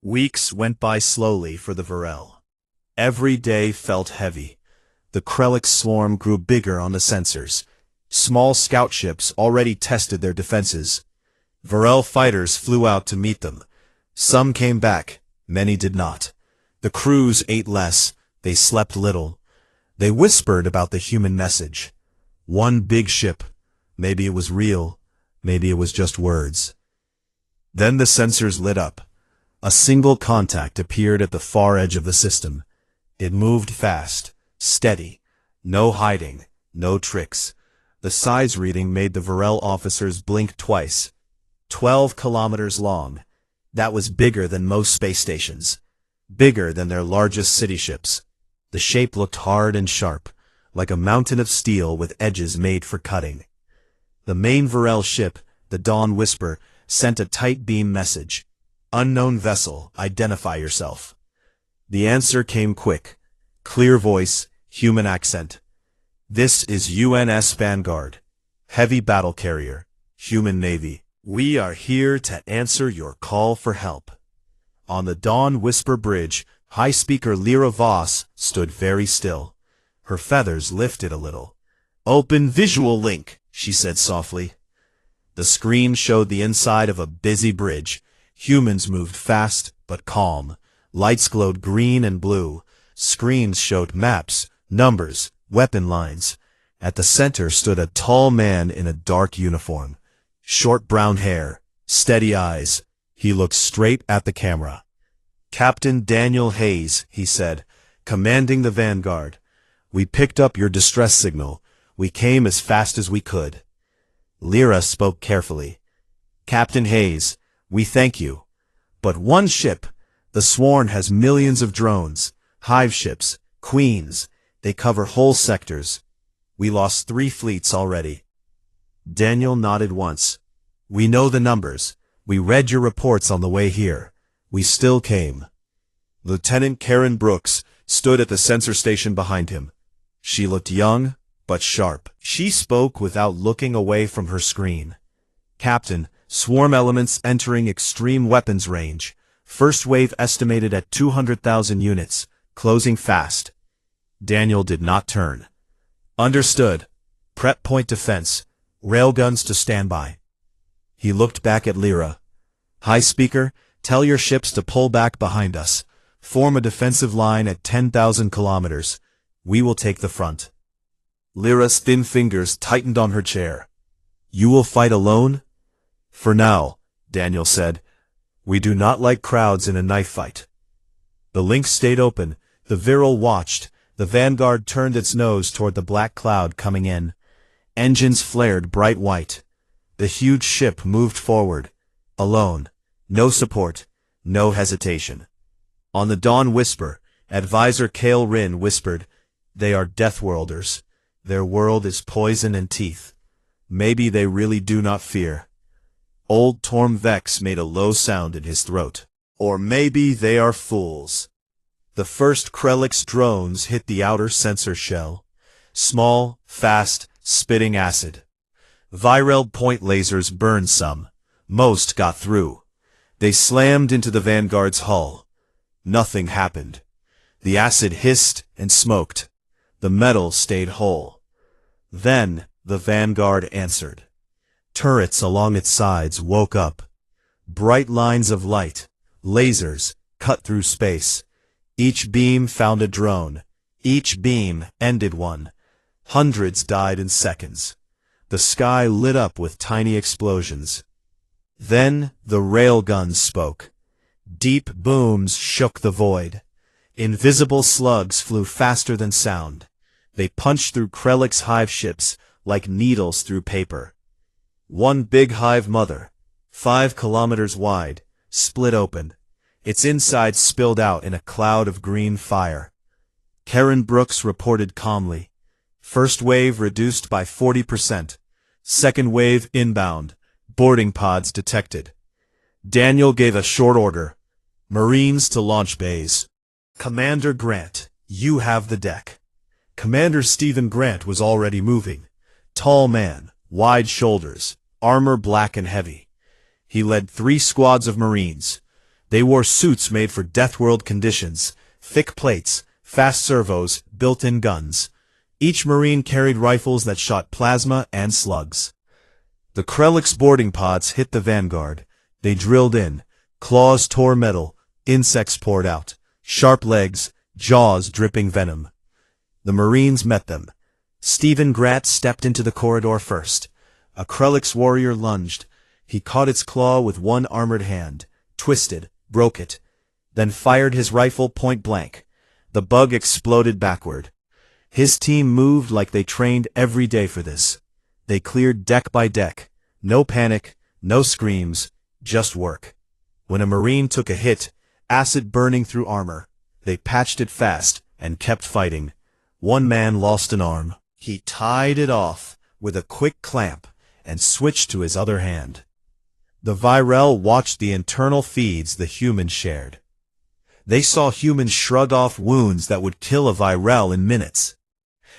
Weeks went by slowly for the Varel. Every day felt heavy. The Krelix swarm grew bigger on the sensors. Small scout ships already tested their defenses. Varel fighters flew out to meet them. Some came back, many did not. The crews ate less, they slept little. They whispered about the human message. One big ship. Maybe it was real, maybe it was just words. Then the sensors lit up. A single contact appeared at the far edge of the system. It moved fast, steady. No hiding, no tricks. The size reading made the Varel officers blink twice. 12 kilometers long. That was bigger than most space stations. Bigger than their largest city ships. The shape looked hard and sharp, like a mountain of steel with edges made for cutting. The main Varel ship, the Dawn Whisper, sent a tight beam message. Unknown vessel, identify yourself. The answer came quick. Clear voice, human accent. This is UNS Vanguard. Heavy battle carrier. Human Navy. We are here to answer your call for help. On the Dawn Whisper bridge, High Speaker Lyra Voss stood very still. Her feathers lifted a little. Open visual link, she said softly. The screen showed the inside of a busy bridge. Humans moved fast, but calm. Lights glowed green and blue. Screens showed maps, numbers, weapon lines. At the center stood a tall man in a dark uniform. Short brown hair, steady eyes. He looked straight at the camera. Captain Daniel Hayes, he said, commanding the Vanguard. We picked up your distress signal. We came as fast as we could. Lyra spoke carefully. Captain Hayes, we thank you. But one ship, the Sworn, has millions of drones, hive ships, queens. They cover whole sectors. We lost 3 fleets already. Daniel nodded once. We know the numbers. We read your reports on the way here. We still came. Lieutenant Karen Brooks stood at the sensor station behind him. She looked young, but sharp. She spoke without looking away from her screen. Captain, swarm elements entering extreme weapons range. First wave estimated at 200,000 units, closing fast. Daniel did not turn. Understood. Prep point defense. Railguns to standby. He looked back at Lyra. High Speaker, tell your ships to pull back behind us. Form a defensive line at 10,000 kilometers. We will take the front. Lyra's thin fingers tightened on her chair. You will fight alone? For now, Daniel said. We do not like crowds in a knife fight. The link stayed open. The Viral watched. The Vanguard turned its nose toward the black cloud coming in. Engines flared bright white. The huge ship moved forward. Alone. No support. No hesitation. On the Dawn Whisper, Advisor Kale Rin whispered, They are Deathworlders. Their world is poison and teeth. Maybe they really do not fear. Old Torm Vex made a low sound in his throat. Or maybe they are fools. The first Krelix drones hit the outer sensor shell. Small, fast, spitting acid. Viral point lasers burned some. Most got through. They slammed into the Vanguard's hull. Nothing happened. The acid hissed and smoked. The metal stayed whole. Then the Vanguard answered. Turrets along its sides woke up. Bright lines of light, lasers, cut through space. Each beam found a drone. Each beam ended one. Hundreds died in seconds. The sky lit up with tiny explosions. Then the railguns spoke. Deep booms shook the void. Invisible slugs flew faster than sound. They punched through Krelix hive ships like needles through paper. One big hive mother, 5 kilometers wide, split open. Its inside spilled out in a cloud of green fire. Karen Brooks reported calmly. First wave reduced by 40%. Second wave inbound. Boarding pods detected. Daniel gave a short order. Marines to launch bays. Commander Grant, you have the deck. Commander Stephen Grant was already moving. Tall man, wide shoulders, armor black and heavy. He led 3 squads of Marines. They wore suits made for Deathworld conditions, thick plates, fast servos, built-in guns. Each Marine carried rifles that shot plasma and slugs. The Krellick's boarding pods hit the Vanguard. They drilled in. Claws tore metal. Insects poured out. Sharp legs, jaws dripping venom. The Marines met them. Stephen Grant stepped into the corridor first. A Krellick's warrior lunged. He caught its claw with one armored hand, twisted, broke it, then fired his rifle point blank. The bug exploded backward. His team moved like they trained every day for this. They cleared deck by deck. No panic, no screams, just work. When a Marine took a hit, acid burning through armor, they patched it fast and kept fighting. One man lost an arm. He tied it off with a quick clamp and switched to his other hand. The Virel watched the internal feeds the humans shared. They saw humans shrug off wounds that would kill a Virel in minutes.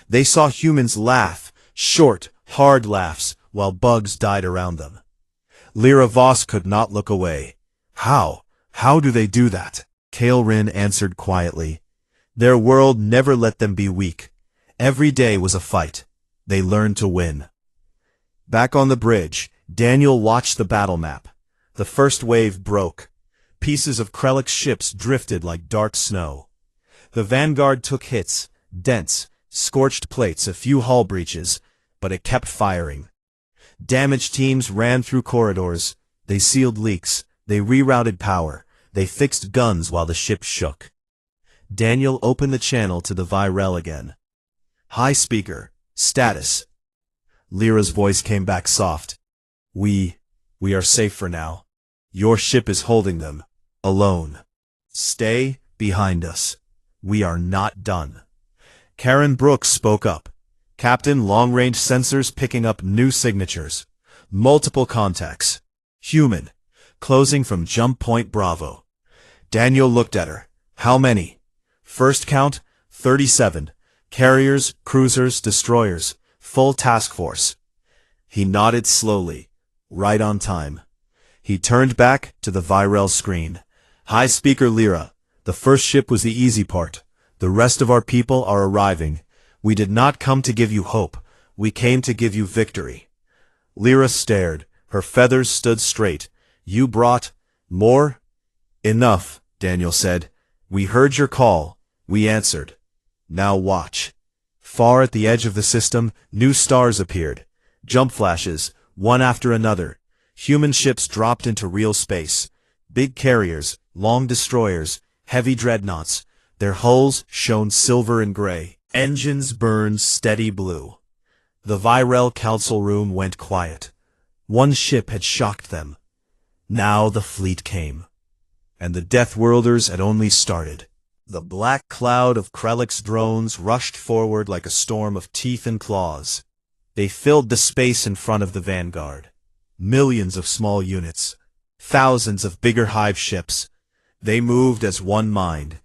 They saw humans laugh, short, hard laughs, while bugs died around them. Lyra Voss could not look away. How? How do they do that? Kaelrin answered quietly. Their world never let them be weak. Every day was a fight. They learned to win. Back on the bridge, Daniel watched the battle map. The first wave broke. Pieces of Krellick's ships drifted like dark snow. The Vanguard took hits, dents, scorched plates, a few hull breaches, but it kept firing. Damaged teams ran through corridors. They sealed leaks. They rerouted power. They fixed guns while the ship shook. Daniel opened the channel to the Virel again. High speaker, status. Lyra's voice came back soft. We are safe for now. Your ship is holding them. Alone. Stay behind us. We are not done. Karen Brooks spoke up. Captain, long-range sensors picking up new signatures. Multiple contacts. Human. Closing from jump point Bravo. Daniel looked at her. How many? First count, 37. Carriers, cruisers, destroyers. Full task force. He nodded slowly. Right on time. He turned back to the Virel screen. High speaker Lyra. The first ship was the easy part. The rest of our people are arriving. We did not come to give you hope. We came to give you victory. Lyra stared. Her feathers stood straight. You brought more? Enough, Daniel said. We heard your call. We answered. Now watch. Far at the edge of the system, new stars appeared. Jump flashes, one after another. Human ships dropped into real space. Big carriers, long destroyers, heavy dreadnoughts. Their hulls shone silver and gray. Engines burned steady blue. The Virel council room went quiet. One ship had shocked them. Now the fleet came. And the Deathworlders had only started. The black cloud of Krellick's drones rushed forward like a storm of teeth and claws. They filled the space in front of the Vanguard. Millions of small units. Thousands of bigger hive ships. They moved as one mind.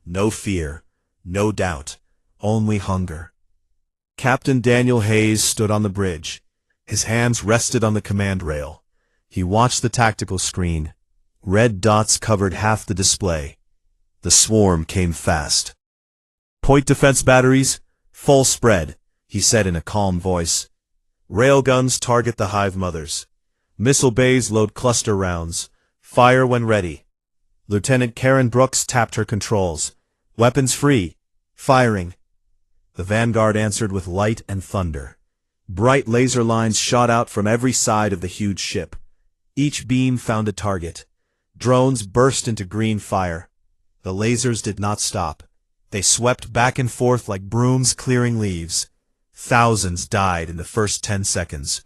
No fear. No doubt. Only hunger. Captain Daniel Hayes stood on the bridge. His hands rested on the command rail. He watched the tactical screen. Red dots covered half the display. The swarm came fast. Point defense batteries, full spread, he said in a calm voice. Railguns target the hive mothers. Missile bays load cluster rounds. Fire when ready. Lieutenant Karen Brooks tapped her controls. Weapons free. Firing. The Vanguard answered with light and thunder. Bright laser lines shot out from every side of the huge ship. Each beam found a target. Drones burst into green fire. The lasers did not stop. They swept back and forth like brooms clearing leaves. Thousands died in the first 10 seconds.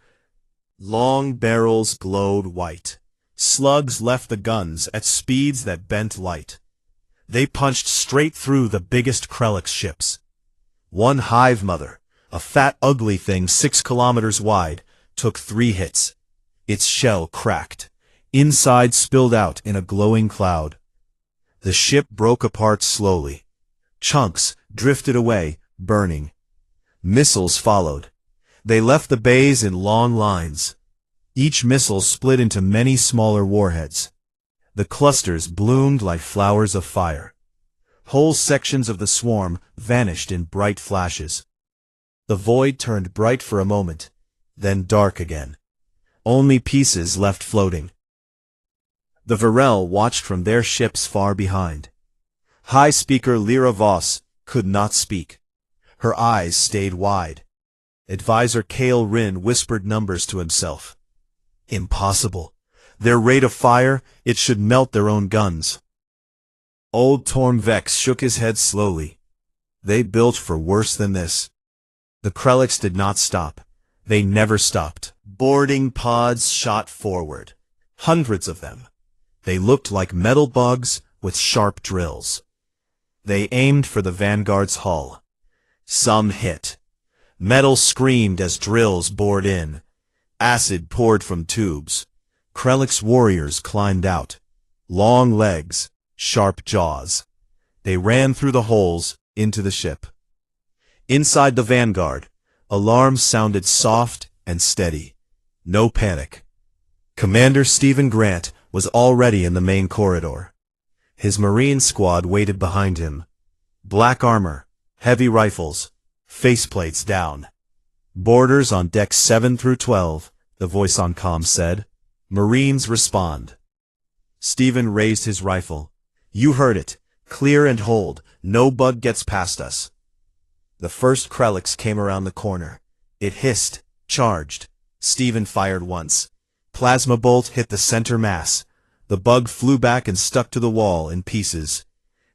Long barrels glowed white. Slugs left the guns at speeds that bent light. They punched straight through the biggest Krellick ships. One hive mother, a fat ugly thing 6 kilometers wide, took 3 hits. Its shell cracked. Inside spilled out in a glowing cloud. The ship broke apart slowly. Chunks drifted away, burning. Missiles followed. They left the bays in long lines. Each missile split into many smaller warheads. The clusters bloomed like flowers of fire. Whole sections of the swarm vanished in bright flashes. The void turned bright for a moment, then dark again. Only pieces left floating. The Varel watched from their ships far behind. High Speaker Lyra Voss could not speak. Her eyes stayed wide. Advisor Kale Rin whispered numbers to himself. Impossible. Their rate of fire, it should melt their own guns. Old Torm Vex shook his head slowly. They built for worse than this. The Krelliks did not stop. They never stopped. Boarding pods shot forward. Hundreds of them. They looked like metal bugs with sharp drills. They aimed for the Vanguard's hull. Some hit. Metal screamed as drills bored in. Acid poured from tubes. Krelliks warriors climbed out. Long legs, sharp jaws. They ran through the holes into the ship. Inside the Vanguard, alarms sounded soft and steady. No panic. Commander Stephen Grant was already in the main corridor. His Marine squad waited behind him. Black armor, heavy rifles, faceplates down. Boarders on decks 7 through 12, the voice on comm said. Marines respond. Stephen raised his rifle. You heard it. Clear and hold. No bug gets past us. The first Krelliks came around the corner. It hissed, charged. Stephen fired once. Plasma bolt hit the center mass. The bug flew back and stuck to the wall in pieces.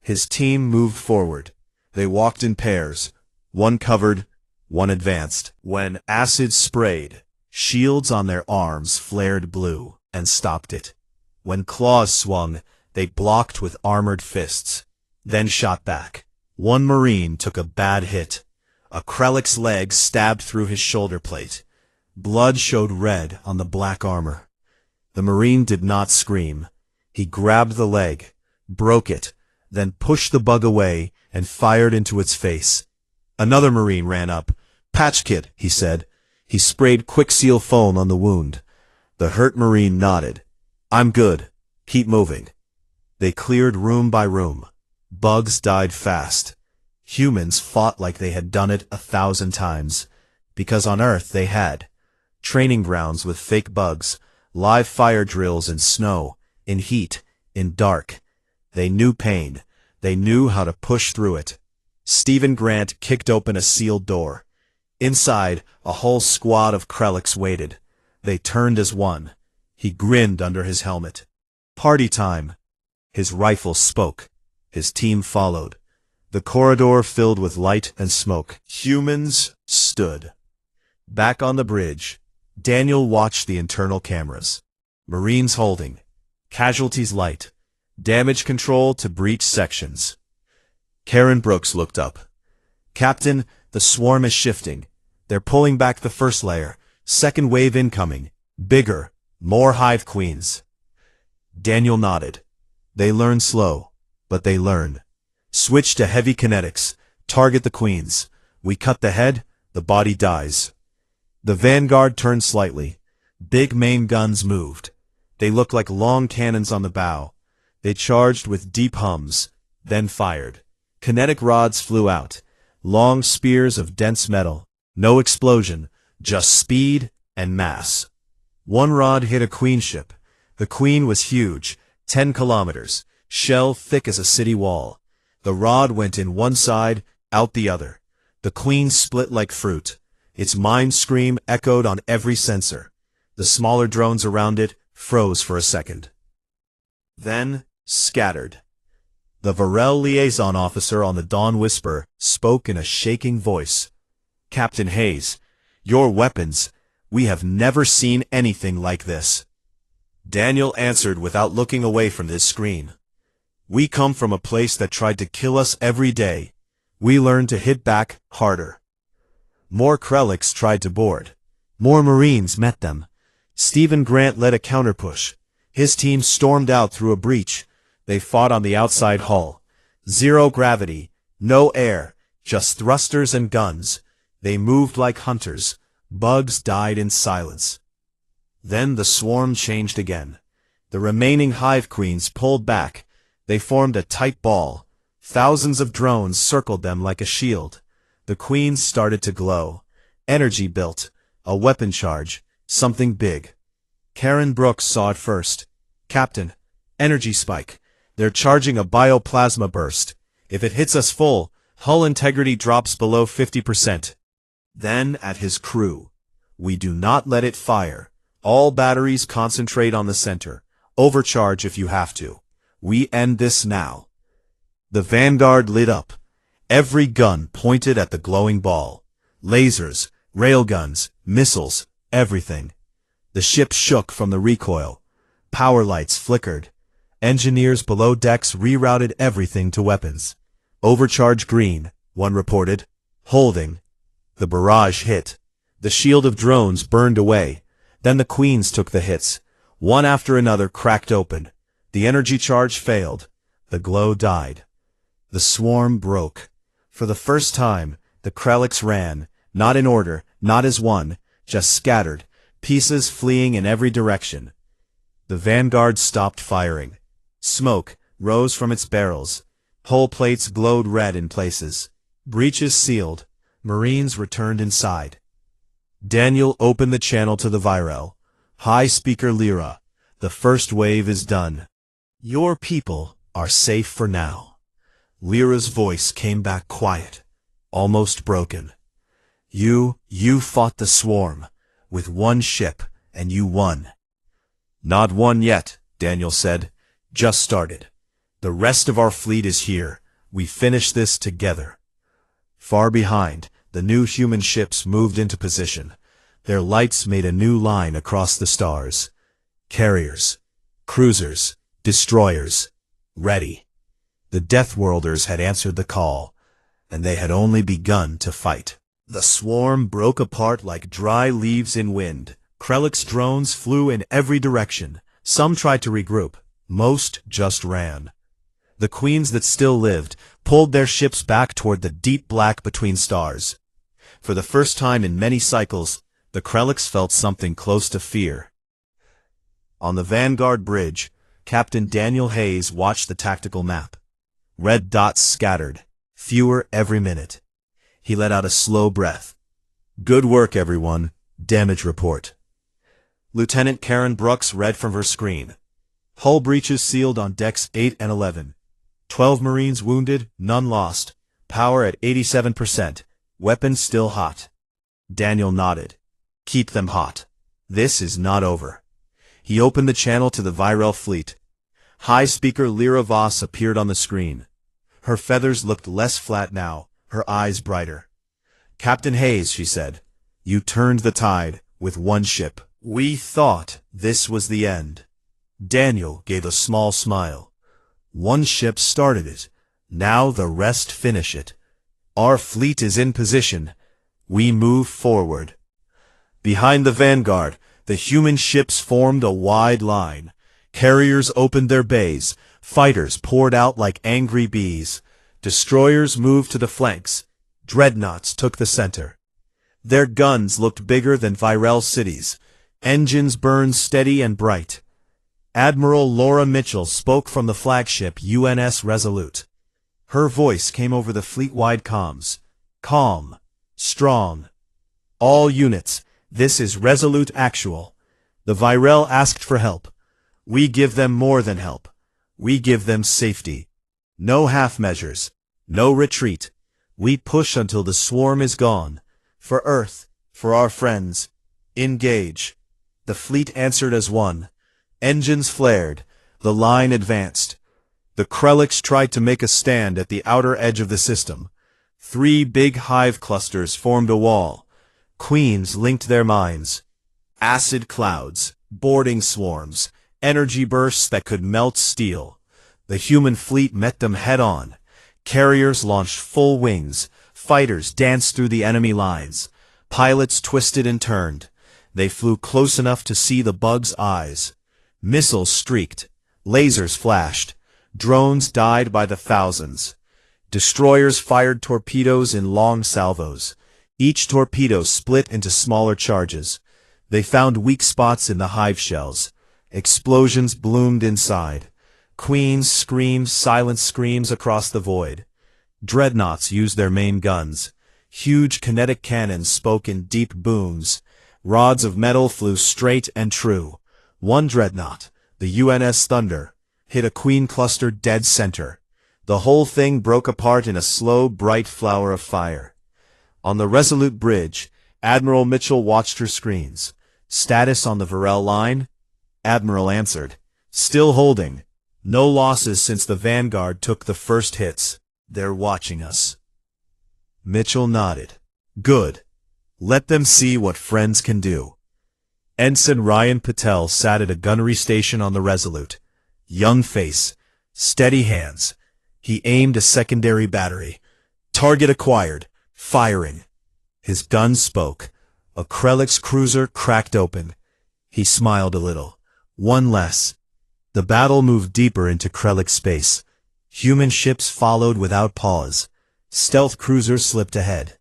His team moved forward. They walked in pairs. One covered, one advanced. When acid sprayed, shields on their arms flared blue and stopped it. When claws swung, they blocked with armored fists, then shot back. One Marine took a bad hit. A Krellik's leg stabbed through his shoulder plate. Blood showed red on the black armor. The Marine did not scream. He grabbed the leg, broke it, then pushed the bug away and fired into its face. Another Marine ran up. Patch kit, he said. He sprayed Quickseal foam on the wound. The hurt Marine nodded. I'm good. Keep moving. They cleared room by room. Bugs died fast. Humans fought like they had done it 1,000 times. Because on Earth they had. Training grounds with fake bugs, live fire drills in snow, in heat, in dark. They knew pain. They knew how to push through it. Stephen Grant kicked open a sealed door. Inside, a whole squad of Krelliks waited. They turned as one. He grinned under his helmet. Party time. His rifle spoke. His team followed. The corridor filled with light and smoke. Humans stood. Back on the bridge, Daniel watched the internal cameras. Marines holding. Casualties light. Damage control to breach sections. Karen Brooks looked up. Captain, the swarm is shifting. They're pulling back the first layer. Second wave incoming. Bigger. More hive queens. Daniel nodded. They learn slow, but they learn. Switch to heavy kinetics. Target the queens. We cut the head, the body dies. The Vanguard turned slightly. Big main guns moved. They looked like long cannons on the bow. They charged with deep hums, then fired. Kinetic rods flew out. Long spears of dense metal. No explosion, just speed and mass. One rod hit a queen ship. The queen was huge, 10 kilometers, shell thick as a city wall. The rod went in one side, out the other. The queen split like fruit. Its mind scream echoed on every sensor. The smaller drones around it froze for a second. Then, scattered. The Varel liaison officer on the Dawn Whisper spoke in a shaking voice. Captain Hayes, your weapons, we have never seen anything like this. Daniel answered without looking away from his screen. We come from a place that tried to kill us every day. We learned to hit back harder. More Krelliks tried to board. More Marines met them. Stephen Grant led a counterpush. His team stormed out through a breach. They fought on the outside hull. Zero gravity, no air, just thrusters and guns. They moved like hunters. Bugs died in silence. Then the swarm changed again. The remaining hive queens pulled back. They formed a tight ball. Thousands of drones circled them like a shield. The queens started to glow. Energy built. A weapon charge. Something big. Karen Brooks saw it first. Captain, energy spike. They're charging a bioplasma burst. If it hits us full, hull integrity drops below 50%. Then at his crew. We do not let it fire. All batteries concentrate on the center. Overcharge if you have to. We end this now. The Vanguard lit up. Every gun pointed at the glowing ball. Lasers, railguns, missiles, everything. The ship shook from the recoil. Power lights flickered. Engineers below decks rerouted everything to weapons. Overcharge green, one reported. Holding. The barrage hit. The shield of drones burned away. Then the queens took the hits. One after another cracked open. The energy charge failed. The glow died. The swarm broke. For the first time, the Krelliks ran, not in order, not as one, just scattered, pieces fleeing in every direction. The Vanguard stopped firing. Smoke rose from its barrels. Hull plates glowed red in places. Breaches sealed. Marines returned inside. Daniel opened the channel to the Virel. High speaker Lyra. The first wave is done. Your people are safe for now. Lyra's voice came back quiet, almost broken. You fought the swarm, with one ship, and you won. Not won yet, Daniel said. Just started. The rest of our fleet is here. We finish this together. Far behind, the new human ships moved into position. Their lights made a new line across the stars. Carriers, cruisers, destroyers, ready. The Deathworlders had answered the call, and they had only begun to fight. The swarm broke apart like dry leaves in wind. Krelliks drones flew in every direction. Some tried to regroup. Most just ran. The queens that still lived pulled their ships back toward the deep black between stars. For the first time in many cycles, the Krelliks felt something close to fear. On the Vanguard bridge, Captain Daniel Hayes watched the tactical map. Red dots scattered, fewer every minute. He let out a slow breath. Good work, everyone. Damage report. Lieutenant Karen Brooks read from her screen. Hull breaches sealed on decks 8 and 11. 12 Marines wounded, none lost. Power at 87%. Weapons still hot. Daniel nodded. Keep them hot. This is not over. He opened the channel to the Virel fleet. High speaker Lyra Voss appeared on the screen. Her feathers looked less flat now, her eyes brighter. Captain Hayes, she said, you turned the tide with one ship. We thought this was the end. Daniel gave a small smile. One ship started it. Now the rest finish it. Our fleet is in position. We move forward. Behind the Vanguard, the human ships formed a wide line. Carriers opened their bays. Fighters poured out like angry bees. Destroyers moved to the flanks. Dreadnoughts took the center. Their guns looked bigger than Virel cities. Engines burned steady and bright. Admiral Laura Mitchell spoke from the flagship UNS Resolute. Her voice came over the fleet-wide comms. Calm. Strong. All units, this is Resolute Actual. The Virel asked for help. We give them more than help. We give them safety. No half measures. No retreat. We push until the swarm is gone. For Earth. For our friends. Engage. The fleet answered as one. Engines flared. The line advanced. The Krelliks tried to make a stand at the outer edge of the system. 3 big hive clusters formed a wall. Queens linked their minds. Acid clouds. Boarding swarms. Energy bursts that could melt steel. The human fleet met them head-on. Carriers launched full wings. Fighters danced through the enemy lines. Pilots twisted and turned. They flew close enough to see the bug's eyes. Missiles streaked. Lasers flashed. Drones died by the thousands. Destroyers fired torpedoes in long salvos. Each torpedo split into smaller charges. They found weak spots in the hive shells. Explosions bloomed inside. Queens screamed silent screams across the void. Dreadnoughts used their main guns. Huge kinetic cannons spoke in deep booms. Rods of metal flew straight and true. One dreadnought, the UNS Thunder, hit a queen cluster dead center. The whole thing broke apart in a slow, bright flower of fire. On the Resolute bridge, Admiral Mitchell watched her screens. Status on the Varel line? Admiral answered. Still holding. No losses since the Vanguard took the first hits. They're watching us. Mitchell nodded. Good. Let them see what friends can do. Ensign Ryan Patel sat at a gunnery station on the Resolute. Young face. Steady hands. He aimed a secondary battery. Target acquired. Firing. His gun spoke. A Krellix cruiser cracked open. He smiled a little. One less. The battle moved deeper into Krellix space. Human ships followed without pause. Stealth cruisers slipped ahead.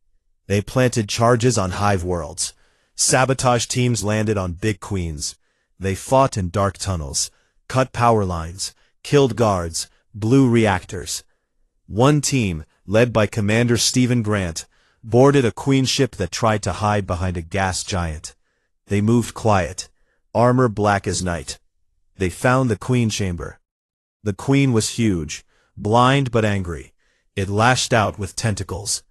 They planted charges on hive worlds. Sabotage teams landed on big queens. They fought in dark tunnels, cut power lines, killed guards, blew reactors. One team, led by Commander Stephen Grant, boarded a queen ship that tried to hide behind a gas giant. They moved quiet, armor black as night. They found the queen chamber. The queen was huge, blind but angry. It lashed out with tentacles.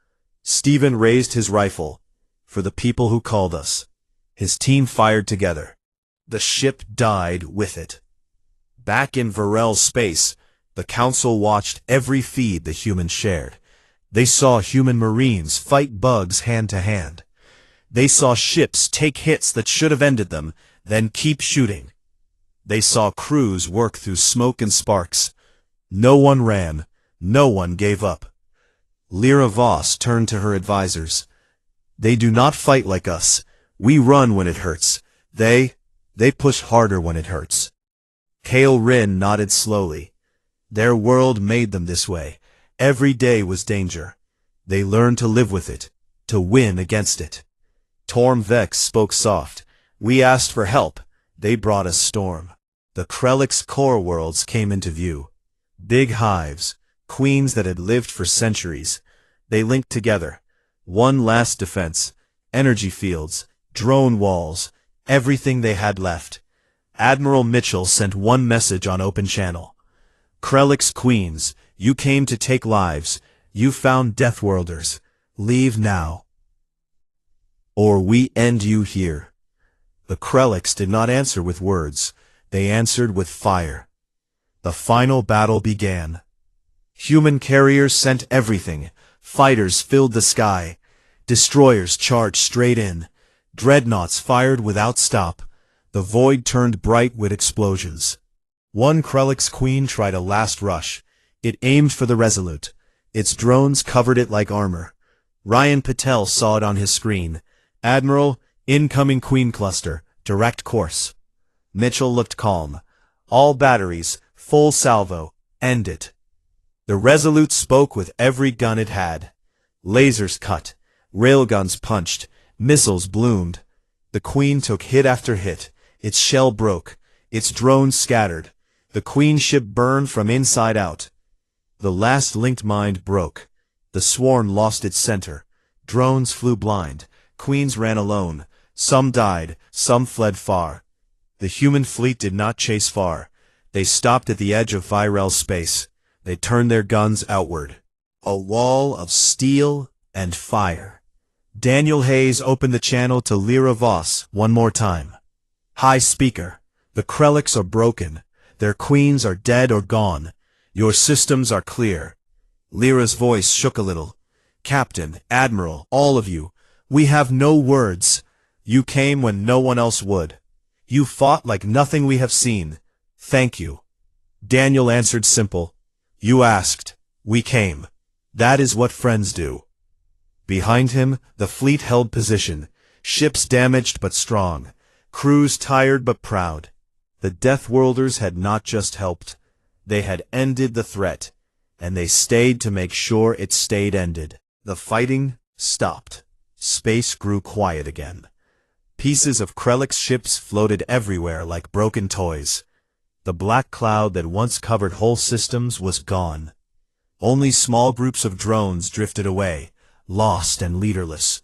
Stephen raised his rifle. For the people who called us. His team fired together. The ship died with it. Back in Varel's space, the Council watched every feed the humans shared. They saw human Marines fight bugs hand to hand. They saw ships take hits that should have ended them, then keep shooting. They saw crews work through smoke and sparks. No one ran. No one gave up. Lyra Voss turned to her advisors. They do not fight like us. We run when it hurts. They push harder when it hurts. Kale Rin nodded slowly. Their world made them this way. Every day was danger. They learned to live with it, to win against it. Torm Vex spoke soft. We asked for help. They brought us storm. The Krellix core worlds came into view. Big hives, queens that had lived for centuries. They linked together. One last defense, energy fields, drone walls, everything they had left. Admiral Mitchell sent one message on open channel. Krellix queens, you came to take lives. You found Deathworlders. Leave now. Or we end you here. The Krellix did not answer with words. They answered with fire. The final battle began. Human carriers sent everything. Fighters filled the sky. Destroyers charged straight in. Dreadnoughts fired without stop. The void turned bright with explosions. One Krellix queen tried a last rush. It aimed for the Resolute. Its drones covered it like armor. Ryan Patel saw it on his screen. Admiral, incoming queen cluster, direct course. Mitchell looked calm. All batteries, full salvo, end it. The Resolute spoke with every gun it had. Lasers cut. Railguns punched. Missiles bloomed. The Queen took hit after hit. Its shell broke. Its drones scattered. The Queen ship burned from inside out. The last linked mind broke. The Sworn lost its center. Drones flew blind. Queens ran alone. Some died. Some fled far. The human fleet did not chase far. They stopped at the edge of Virel space. They turned their guns outward. A wall of steel and fire. Daniel Hayes opened the channel to Lyra Voss one more time. High speaker. The Krellix are broken. Their queens are dead or gone. Your systems are clear. Lyra's voice shook a little. Captain, Admiral, all of you, we have no words. You came when no one else would. You fought like nothing we have seen. Thank you. Daniel answered simple. You asked. We came. That is what friends do. Behind him, the fleet held position. Ships damaged but strong. Crews tired but proud. The Deathworlders had not just helped. They had ended the threat. And they stayed to make sure it stayed ended. The fighting stopped. Space grew quiet again. Pieces of Krellick's ships floated everywhere like broken toys. The black cloud that once covered whole systems was gone. Only small groups of drones drifted away, lost and leaderless.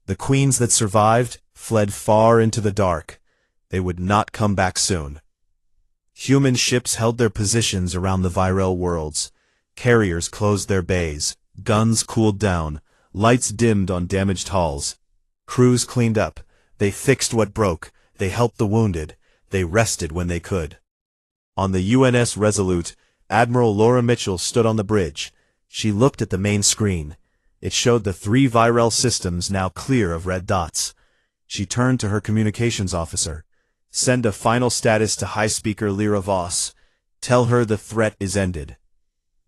The queens that survived fled far into the dark. They would not come back soon. Human ships held their positions around the viral worlds. Carriers closed their bays. Guns cooled down. Lights dimmed on damaged hulls. Crews cleaned up. They fixed what broke. They helped the wounded. They rested when they could. On the UNS Resolute, Admiral Laura Mitchell stood on the bridge. She looked at the main screen. It showed the 3 viral systems now clear of red dots. She turned to her communications officer. Send a final status to High Speaker Lyra Voss. Tell her the threat is ended.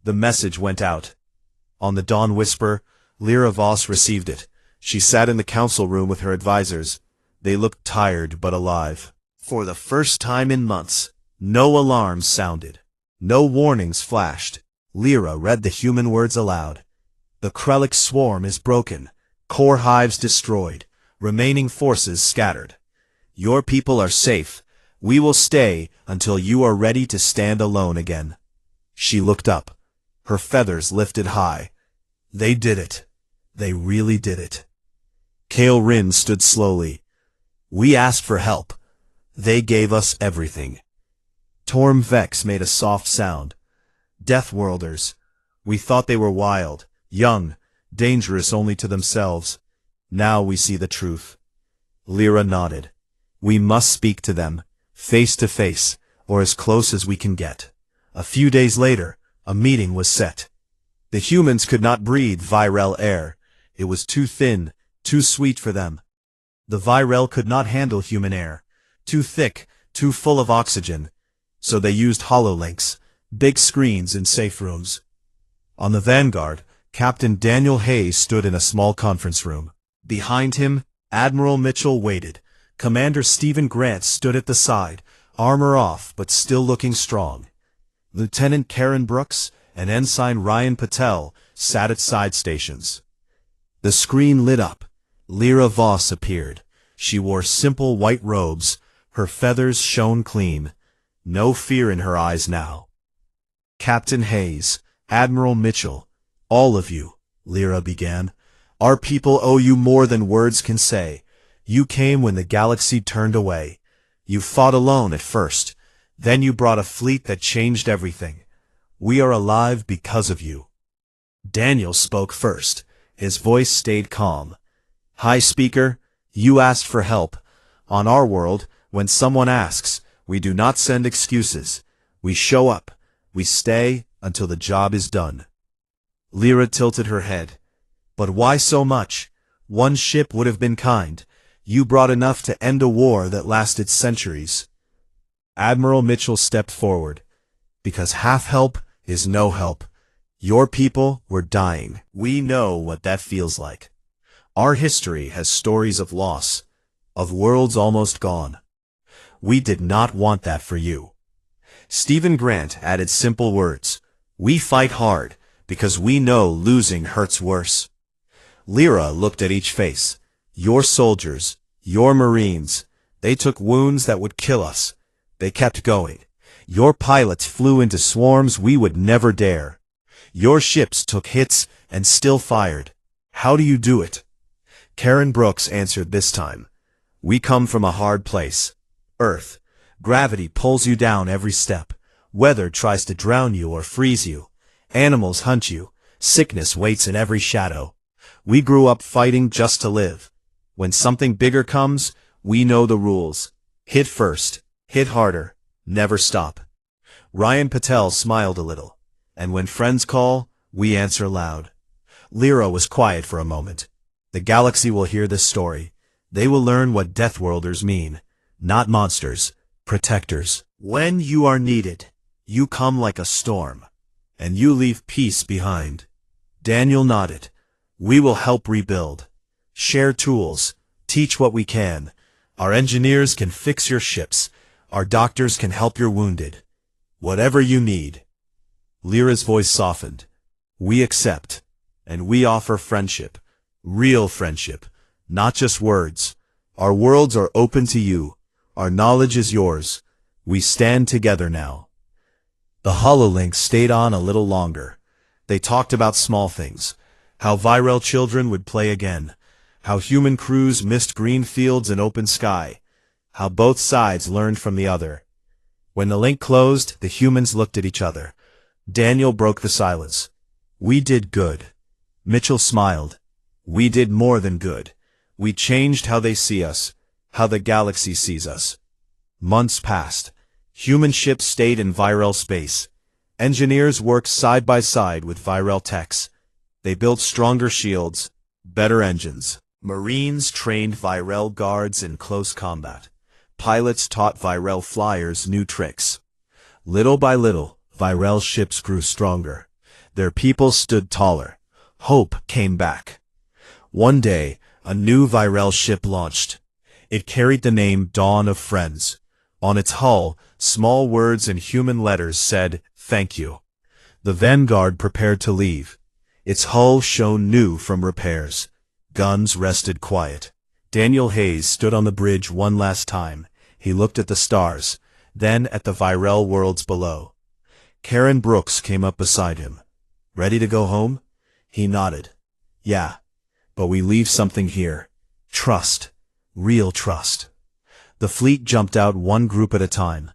The message went out. On the Dawn Whisper, Lyra Voss received it. She sat in the council room with her advisors. They looked tired but alive. For the first time in months, no alarms sounded. No warnings flashed. Lyra read the human words aloud. The Krellick swarm is broken. Core hives destroyed. Remaining forces scattered. Your people are safe. We will stay until you are ready to stand alone again. She looked up. Her feathers lifted high. They did it. They really did it. Kale Rin stood slowly. We asked for help. They gave us everything. Torm Vex made a soft sound. Deathworlders. We thought they were wild, young, dangerous only to themselves. Now we see the truth. Lyra nodded. We must speak to them, face to face, or as close as we can get. A few days later, a meeting was set. The humans could not breathe viral air. It was too thin, too sweet for them. The viral could not handle human air. Too thick, too full of oxygen. So they used hololinks, big screens in safe rooms. On the Vanguard, Captain Daniel Hayes stood in a small conference room. Behind him, Admiral Mitchell waited. Commander Stephen Grant stood at the side, armor off but still looking strong. Lieutenant Karen Brooks and Ensign Ryan Patel sat at side stations. The screen lit up. Lyra Voss appeared. She wore simple white robes. Her feathers shone clean. No fear in her eyes now. Captain Hayes, Admiral Mitchell, all of you, Lyra began. Our people owe you more than words can say. You came when the galaxy turned away. You fought alone at first. Then you brought a fleet that changed everything. We are alive because of you. Daniel spoke first. His voice stayed calm. High Speaker, you asked for help. On our world, when someone asks, we do not send excuses. We show up. We stay until the job is done. Lyra tilted her head. But why so much? One ship would have been kind. You brought enough to end a war that lasted centuries. Admiral Mitchell stepped forward. Because half help is no help. Your people were dying. We know what that feels like. Our history has stories of loss, of worlds almost gone. We did not want that for you. Stephen Grant added simple words. We fight hard because we know losing hurts worse. Lyra looked at each face. Your soldiers, your Marines, they took wounds that would kill us. They kept going. Your pilots flew into swarms we would never dare. Your ships took hits and still fired. How do you do it? Karen Brooks answered this time. We come from a hard place. Earth. Gravity pulls you down every step. Weather tries to drown you or freeze you. Animals hunt you. Sickness waits in every shadow. We grew up fighting just to live. When something bigger comes, we know the rules. Hit first. Hit harder. Never stop. Ryan Patel smiled a little. And when friends call, we answer loud. Lyra was quiet for a moment. The galaxy will hear this story. They will learn what Deathworlders mean. Not monsters. Protectors. When you are needed, you come like a storm. And you leave peace behind. Daniel nodded. We will help rebuild. Share tools. Teach what we can. Our engineers can fix your ships. Our doctors can help your wounded. Whatever you need. Lyra's voice softened. We accept. And we offer friendship. Real friendship. Not just words. Our worlds are open to you. Our knowledge is yours. We stand together now. The HoloLinks stayed on a little longer. They talked about small things. How Virel children would play again. How human crews missed green fields and open sky. How both sides learned from the other. When the link closed, the humans looked at each other. Daniel broke the silence. We did good. Mitchell smiled. We did more than good. We changed how they see us, how the galaxy sees us. Months passed. Human ships stayed in Virel space. Engineers worked side by side with Virel techs. They built stronger shields, better engines. Marines trained Virel guards in close combat. Pilots taught Virel flyers new tricks. Little by little, Virel ships grew stronger. Their people stood taller. Hope came back. One day, a new Virel ship launched. It carried the name Dawn of Friends. On its hull, small words in human letters said, "Thank you." The Vanguard prepared to leave. Its hull shone new from repairs. Guns rested quiet. Daniel Hayes stood on the bridge one last time. He looked at the stars, then at the Virel worlds below. Karen Brooks came up beside him. Ready to go home? He nodded. Yeah, but we leave something here. Trust. Real trust. The fleet jumped out one group at a time.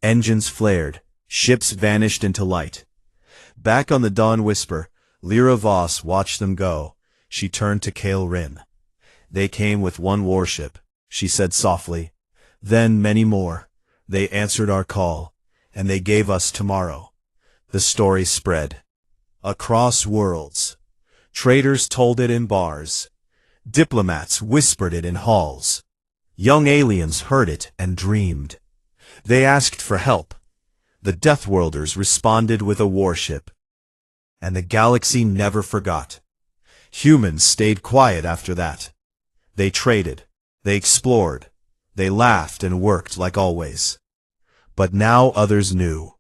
Engines flared. Ships vanished into light. Back on the Dawn Whisper, Lyra Voss watched them go. She turned to Kale Rin. They came with one warship, she said softly. Then many more. They answered our call, and they gave us tomorrow. The story spread. Across worlds. Traders told it in bars. Diplomats whispered it in halls. Young aliens heard it and dreamed. They asked for help. The Deathworlders responded with a warship. And the galaxy never forgot. Humans stayed quiet after that. They traded. They explored. They laughed and worked like always. But now others knew.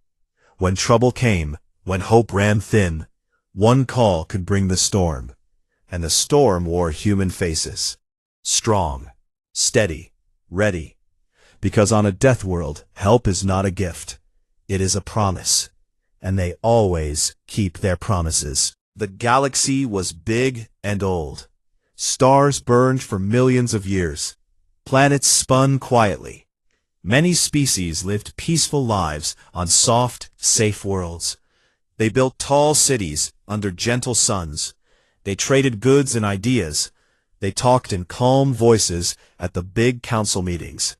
When trouble came, when hope ran thin, one call could bring the storm. And the storm wore human faces. Strong. Steady. Ready. Because on a death world, help is not a gift. It is a promise. And they always keep their promises. The galaxy was big and old. Stars burned for millions of years. Planets spun quietly. Many species lived peaceful lives on soft, safe worlds. They built tall cities under gentle suns. They traded goods and ideas. They talked in calm voices at the big council meetings.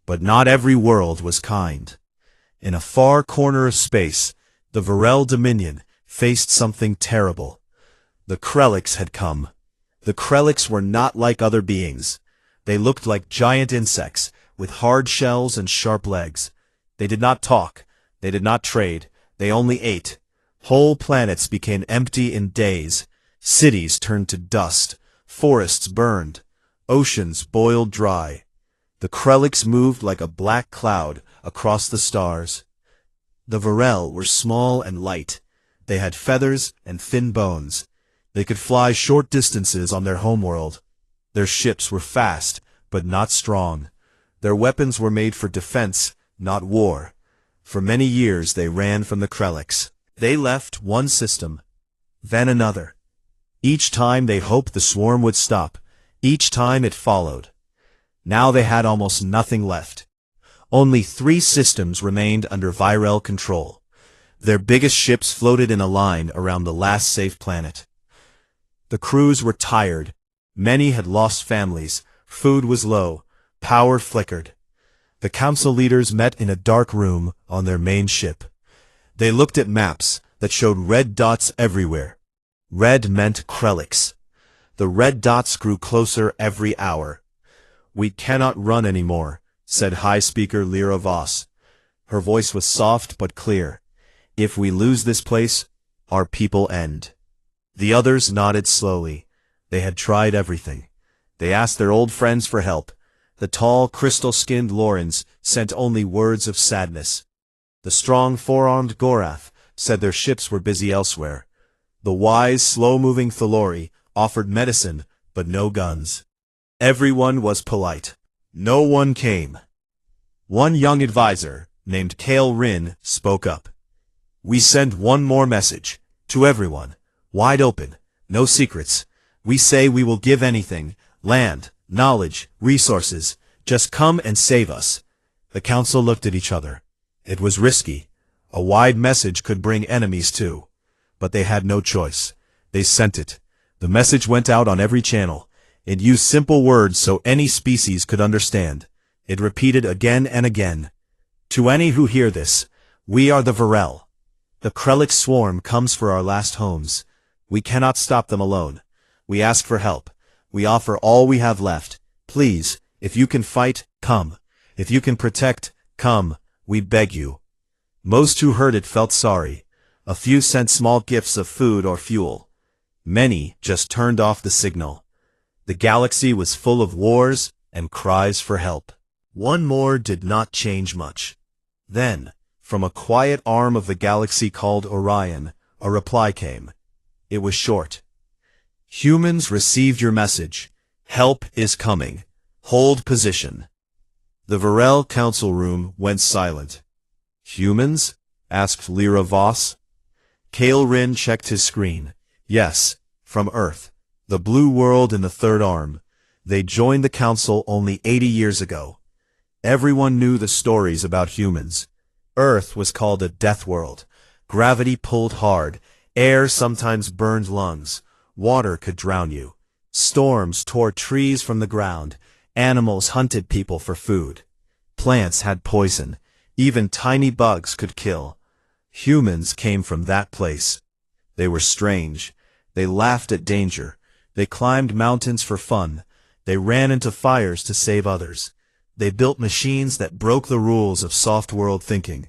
But not every world was kind. In a far corner of space, the Virel Dominion faced something terrible. The Krelliks had come. The Krelliks were not like other beings. They looked like giant insects, with hard shells and sharp legs. They did not talk. They did not trade. They only ate. Whole planets became empty in days. Cities turned to dust. Forests burned. Oceans boiled dry. The Krelliks moved like a black cloud across the stars. The Virel were small and light. They had feathers and thin bones. They could fly short distances on their homeworld. Their ships were fast, but not strong. Their weapons were made for defense, not war. For many years they ran from the Krelliks. They left one system, then another. Each time they hoped the swarm would stop. Each time it followed. Now they had almost nothing left. Only 3 systems remained under Virel control. Their biggest ships floated in a line around the last safe planet. The crews were tired. Many had lost families. Food was low. Power flickered. The council leaders met in a dark room on their main ship. They looked at maps that showed red dots everywhere. Red meant Krelliks. The red dots grew closer every hour. We cannot run anymore, said High Speaker Lyra Voss. Her voice was soft but clear. If we lose this place, our people end. The others nodded slowly. They had tried everything. They asked their old friends for help. The tall, crystal-skinned Lorens sent only words of sadness. The strong, four-armed Gorath said their ships were busy elsewhere. The wise, slow-moving Thalori offered medicine, but no guns. Everyone was polite. No one came. One young advisor, named Kale Rin, spoke up. We send one more message, to everyone, wide open, no secrets. We say we will give anything, land, knowledge, resources, just come and save us. The council looked at each other. It was risky. A wide message could bring enemies too. But they had no choice. They sent it. The message went out on every channel. It used simple words so any species could understand. It repeated again and again. To any who hear this, we are the Varel. The Krellic swarm comes for our last homes. We cannot stop them alone. We ask for help. We offer all we have left. Please, if you can fight, come. If you can protect, come. We beg you. Most who heard it felt sorry. A few sent small gifts of food or fuel. Many just turned off the signal. The galaxy was full of wars and cries for help. One more did not change much. Then, from a quiet arm of the galaxy called Orion, a reply came. It was short. Humans received your message. Help is coming. Hold position. The Varel council room went silent. Humans? Asked Lyra Voss. Kale Rin checked his screen. Yes, from Earth. The blue world in the third arm. They joined the council only 80 years ago. Everyone knew the stories about humans. Earth was called a death world. Gravity pulled hard. Air sometimes burned lungs. Water could drown you. Storms tore trees from the ground. Animals hunted people for food. Plants had poison. Even tiny bugs could kill. Humans came from that place. They were strange. They laughed at danger. They climbed mountains for fun. They ran into fires to save others. They built machines that broke the rules of soft world thinking.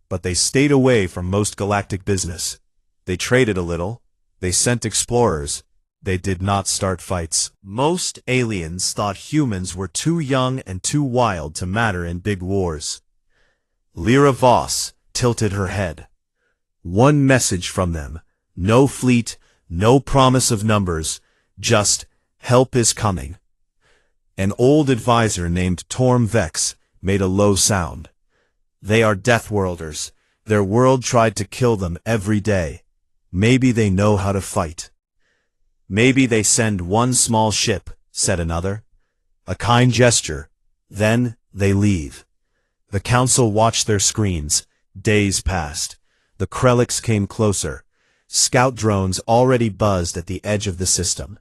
But they stayed away from most galactic business. They traded a little. They sent explorers. They did not start fights. Most aliens thought humans were too young and too wild to matter in big wars. Lyra Voss tilted her head. One message from them. No fleet, no promise of numbers, just help is coming. An old advisor named Torm Vex made a low sound. They are Deathworlders. Their world tried to kill them every day. Maybe they know how to fight. Maybe they send one small ship, said another. A kind gesture. Then they leave. The council watched their screens. Days passed. The Krellics came closer. Scout drones already buzzed at the edge of the system.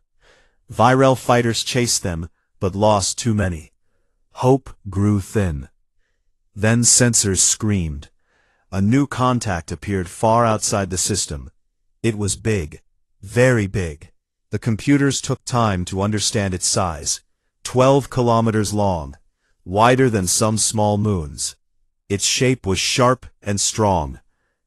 Virel fighters chased them, but lost too many. Hope grew thin. Then sensors screamed. A new contact appeared far outside the system. It was big. Very big. The computers took time to understand its size. 12 kilometers long. Wider than some small moons. Its shape was sharp and strong.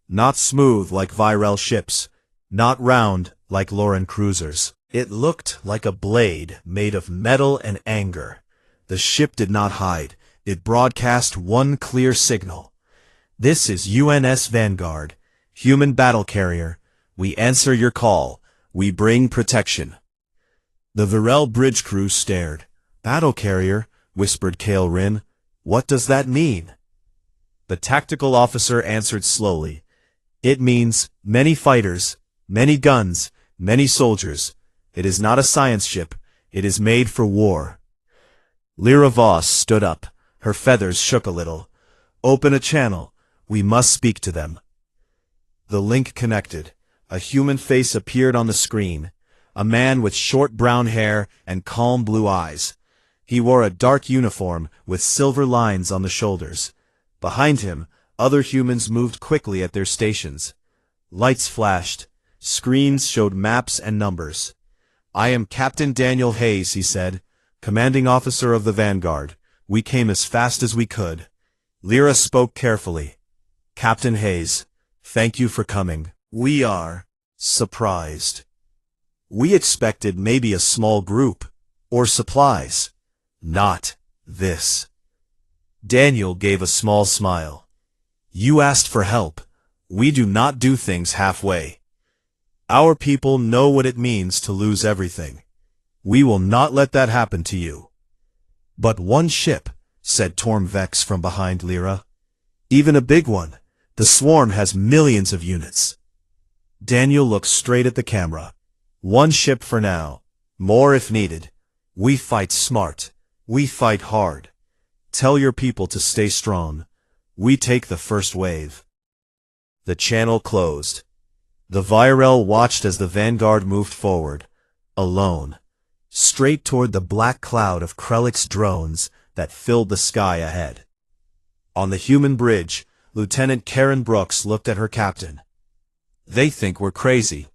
Not smooth like Virel ships. Not round like Lauren cruisers. It looked like a blade made of metal and anger. The ship did not hide. It broadcast one clear signal. This is UNS Vanguard, human battle carrier. We answer your call. We bring protection. The Virel bridge crew stared. Battle carrier, whispered Kale Rin. What does that mean? The tactical officer answered slowly. It means many fighters, many guns, many soldiers. It is not a science ship. It is made for war. Lyra Voss stood up. Her feathers shook a little. Open a channel. We must speak to them. The link connected. A human face appeared on the screen. A man with short brown hair and calm blue eyes. He wore a dark uniform with silver lines on the shoulders. Behind him, other humans moved quickly at their stations. Lights flashed. Screens showed maps and numbers. I am Captain Daniel Hayes, he said, commanding officer of the Vanguard. We came as fast as we could. Lyra spoke carefully. Captain Hayes, thank you for coming. We are surprised. We expected maybe a small group, or supplies. Not this. Daniel gave a small smile. You asked for help. We do not do things halfway. Our people know what it means to lose everything. We will not let that happen to you. But one ship, said Tormvex from behind Lyra. Even a big one. The swarm has millions of units. Daniel looked straight at the camera. One ship for now. More if needed. We fight smart. We fight hard. Tell your people to stay strong. We take the first wave. The channel closed. The Virel watched as the Vanguard moved forward, alone, straight toward the black cloud of Krellick's drones that filled the sky ahead. On the human bridge, Lieutenant Karen Brooks looked at her captain. They think we're crazy.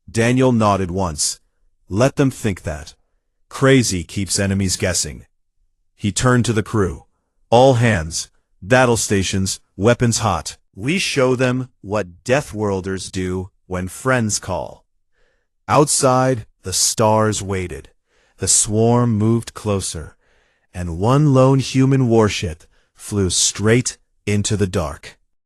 Daniel nodded once. Let them think that. Crazy keeps enemies guessing. He turned to the crew. All hands, battle stations, weapons hot. We show them what Deathworlders do when friends call. Outside, the stars waited. The swarm moved closer, and one lone human warship flew straight into the dark.